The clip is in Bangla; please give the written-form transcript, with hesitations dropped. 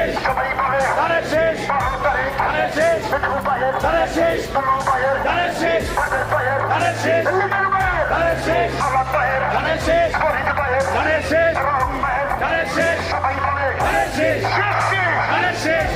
শেষ ধানের শেষ ধানের শেষ ধানের শেষ ধানের শেষ ধানের শেষ ধানের শেষ ধানের শেষ ধানের শেষ ধানের শেষ ধানের শেষ ধানের শেষ ধানের শেষ